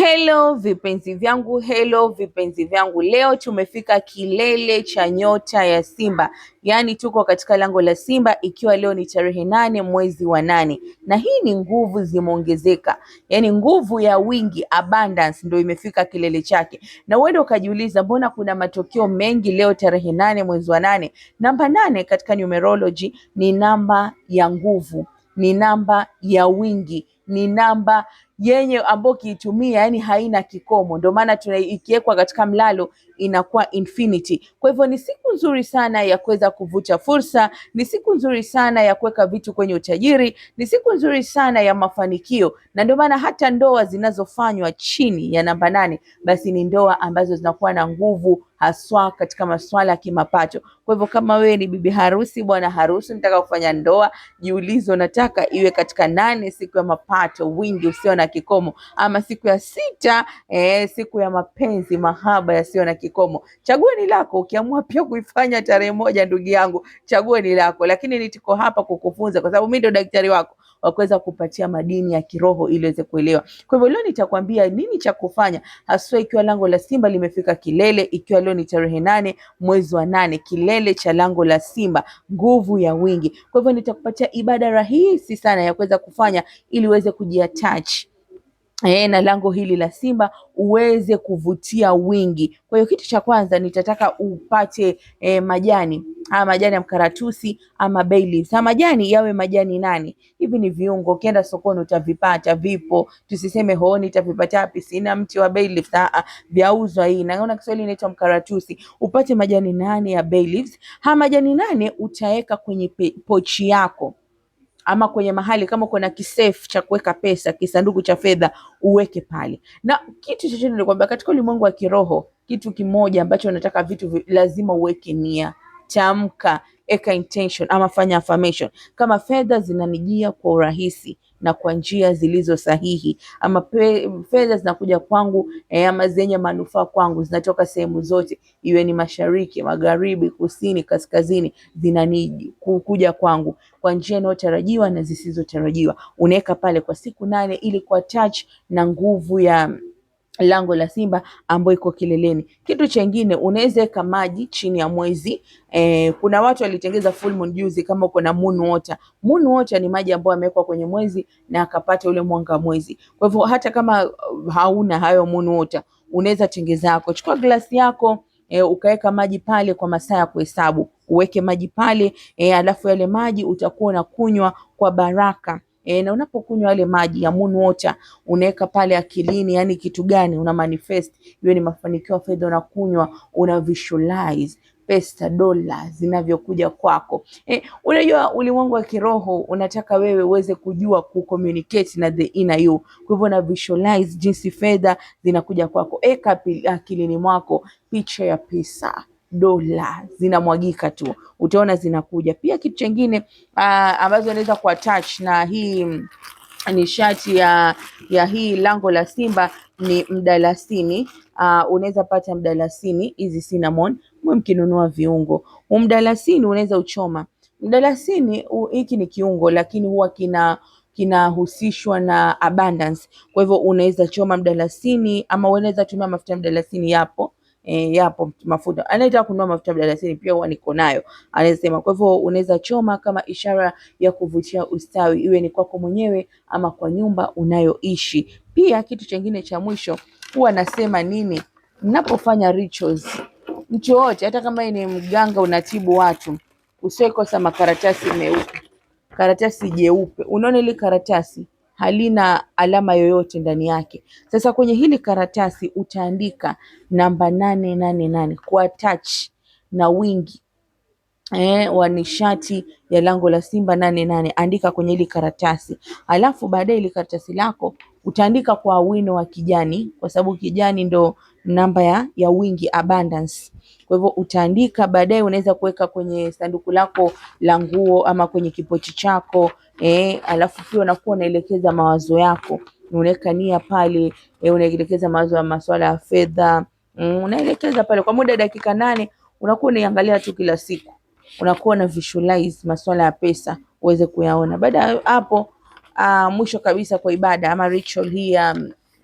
Hello vipenzi vyangu, hello vipenzi vyangu. Leo tumefika kilele cha nyota ya Simba, yaani tuko katika lango la Simba, ikiwa leo ni tarehe 8 mwezi wa 8, na hii ni nguvu zimeongezeka, yaani nguvu ya wingi, abundance, ndio imefika kilele chake. Na wewe ukajiuliza mbona kuna matokeo mengi leo tarehe 8 mwezi wa 8? Namba 8 katika numerology ni namba ya nguvu, ni namba ya wingi, ni namba yenye ambayo kiitumia yani haina kikomo, ndio maana ikiwekwa katika mlalo inakuwa infinity. Kwa hivyo ni siku nzuri sana ya kuweza kuvuta fursa, ni siku nzuri sana ya kuweka vitu kwenye utajiri, ni siku nzuri sana ya mafanikio, na ndio maana hata ndoa zinazofanywa chini ya namba 8 basi ni ndoa ambazo zinakuwa na nguvu haswa katika masuala ya kimapato. Kwa hivyo kama wewe ni bibi harusi, bwana harusi, nataka kufanya ndoa, jiulize unataka iwe katika 8 siku ya mapato, wingi usio na kikomo, ama siku ya 6 siku ya mapenzi, mahaba yasiyo na kikomo. Chaguo ni lako. Ukiamua pia kuifanya tarehe 1, ndugu yangu, chaguo ni lako, lakini nitiko hapa kukufunza kwa sababu mimi ndo daktari wako wa kuweza kupatia madini ya kiroho ili uweze kuelewa. Kwa hivyo leo nitakwambia nini cha kufanya haswa ikiwa lango la Simba limefika kilele, ikiwa leo ni tarehe 8 mwezi wa 8, kilele cha lango la Simba, nguvu ya wingi. Kwa hivyo nitakupatia ibada rahisi sana ya kuweza kufanya ili uweze kujiattach na lango hili la Simba uweze kuvutia wingi. Kwa hiyo kitu cha kwanza nitataka upate majani. Majani ya mkaratusi ama bay leaves. Majani yawe majani 8. Hivi ni viungo, ukienda sokoni utavipata, vipo. Tusiseme hooni utavipata wapi, sina mti wa bay leaves. Vyauzwa hii. Naona Kiswahili inaitwa mkaratusi. Upate majani 8 ya bay leaves. Majani 8 utaweka kwenye pochi yako, ama kwenye mahali kama kuna kisafe cha kuweka pesa, kisanduku cha fedha, uweke pale. Na kitu chochote nilikwambia katika ulimwengu wa kiroho, kitu kimoja ambacho nataka vitu lazima uweke nia, tamka, eka intention ama fanya affirmation. Kama fedha zinanijia kwa urahisi na kwa njia zilizo sahihi, ama fedha zinakuja kwangu ama zenye manufaa kwangu, zinatoka sehemu zote, iwe ni mashariki, magharibi, kusini, kaskazini, zinaniji kuja kwangu kwa njia inayotarajiwa na zisizotarajiwa. Unaweka pale kwa siku 8 ili kwa touch na nguvu ya lango la Simba ambayo iko kileleni. Kitu chengine, unaweza weka maji chini ya mwezi. Kuna watu walitengeza full moon juzi, kama uko na moon water. Moon water ni maji ambayo yamewekwa kwenye mwezi na akapata ule mwanga wa mwezi. Kwa hivyo hata kama hauna hayo moon water, unaweza tengeza yako. Chukua glasi yako, ukaweka maji pale kwa masaa ya kuhesabu. Uweke maji pale, alafu yale maji utakuwa unakunywa kwa baraka. Na unapokunywa yale maji ya moon water, unaweka pale akilini, yani kitu gani una manifest, hiyo ni mafanikio ya fedha. Unakunywa, una visualize pesa, dola zinavyokuja kwako. Unajua ulimwengu wa kiroho unataka wewe uweze kujua kucommunicate na the inner you. Kwa hivyo na visualize jinsi fedha zinakuja kwako. Eka akilini mwako picha ya pesa, dola zinamwagika tu, utaona zinakuja. Pia kitu chengine ambazo unaweza kuattach na hii nishati ya hii lango la Simba ni mdalasini. Unaweza pata mdalasini, hizi cinnamon, mkinunua viungo. Mdalasini unaweza uchoma. Mdalasini hiki ni kiungo, lakini huwa kinahusishwa na abundance. Kwa hivyo unaweza choma mdalasini, ama unaweza tumia mafuta ya mdalasini, yapo mafuta. Anayetaka kununua mafuta ya mdalasini pia huwa niko nayo, anasema. Kwa hivyo unaweza choma kama ishara ya kuvutia ustawi, iwe ni kwako mwenyewe ama kwa nyumba unayoishi. Pia kitu chengine cha mwisho, huwa nasema nini mnapofanya rituals, mtu yote, hata kama ni mganga unatibu watu, usiwe kosa makaratasi meupe, karatasi jeupe. Unaona ile karatasi halina alama yoyote ndani yake. Sasa kwenye hili karatasi utaandika namba 888 kwa touch na wingi wa nishati ya lango la Simba 88. Andika kwenye hili karatasi, alafu baadaye ile karatasi lako utaandika kwa wino wa kijani, kwa sababu kijani ndo namba ya wingi, abundance. Kwa hivyo utaandika, baadaye unaweza kuweka kwenye sanduku lako la nguo ama kwenye kipochi chako. Alafu pia unakuwa unaelekeza mawazo yako, unaweka nia pale, unaelekeza mawazo ya masuala ya fedha, unaelekeza pale kwa muda dakika 8. Unakuwa unaiangalia tu kila siku, unakuwa na visualize masuala ya pesa uweze kuyaona. Baada ya hapo, mwisho kabisa kwa ibada ama ritual hii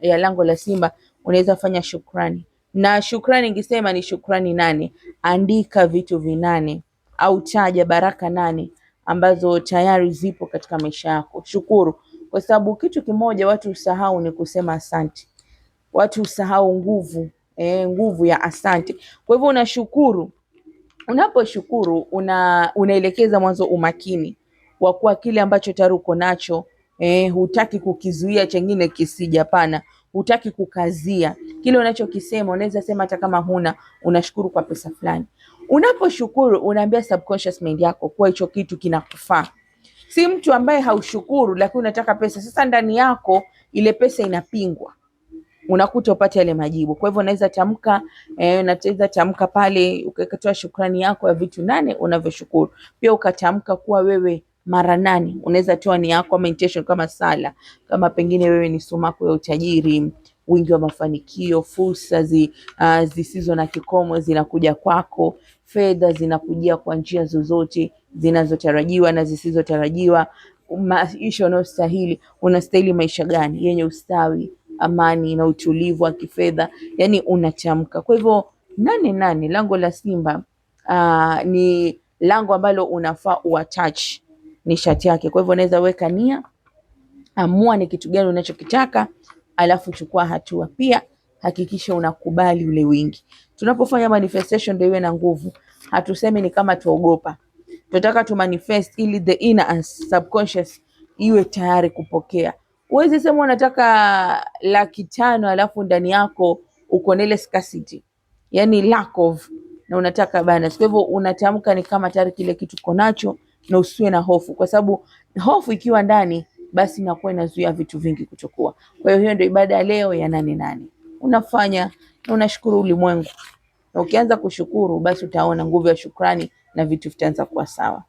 ya lango la simba unaweza fanya shukrani. Na shukrani ningesema ni shukrani 8. Andika vitu vinane au taja baraka 8 ambazo tayari zipo katika maisha yako. Shukuru, kwa sababu kitu kimoja watu usahau ni kusema asante. Watu usahau nguvu ya asante. Kwa hivyo unashukuru. Unaposhukuru unaelekeza mwanzo umakini wa kuwa kile ambacho tayari uko nacho, hutaki kukizuia chengine kisije, hapana. Hutaki kukazia kile unachokisema. Unaweza sema hata kama huna, unashukuru kwa pesa fulani. Unaposhukuru unaambia subconscious mind yako kuwa hicho kitu kinakufaa. Si mtu ambaye haushukuru lakini unataka pesa. Sasa ndani yako ile pesa inapingwa, unakuta upate yale majibu. Kwa hivyo unaweza tamka pale ukatoa shukrani yako ya vitu 8 unavyoshukuru. Pia ukatamka kuwa wewe mara 8 unaweza toa ni yako meditation kama sala, kama pengine wewe ni sumaku ya utajiri, wingi wa mafanikio, fursa zisizo na kikomo zinakuja kwako, fedha zinakujia kwa njia zozote zinazotarajiwa na zisizotarajiwa. Maisha unastahili maisha gani? Yenye ustawi, amani na utulivu wa kifedha, yani unatamka. Kwa hivyo 8 lango la simba ni lango ambalo unafaa uattach nishati yake. Kwa hivyo unaweza weka nia, amua ni kitu gani unachokitaka, alafu chukua hatua. Pia hakikisha unakubali ule wingi. Tunapofanya manifestation ndio iwe na nguvu. Hatusemi ni kama tuogopa. Tunataka tu manifest ili the inner and subconscious iwe tayari kupokea. Uwezi sema unataka 500,000 alafu ndani yako uko na ile scarcity, yani lack of, na unataka balance. Kwa hivyo unatamka ni kama tayari kile kitu uko nacho, na usiwe na hofu, kwa sababu hofu ikiwa ndani basi inakuwa inazuia vitu vingi kuchukua. Kwa hiyo ndio ibada ya leo ya 8 unafanya na unashukuru ulimwengu, na ukianza kushukuru basi utaona nguvu ya shukrani na vitu vitaanza kuwa sawa.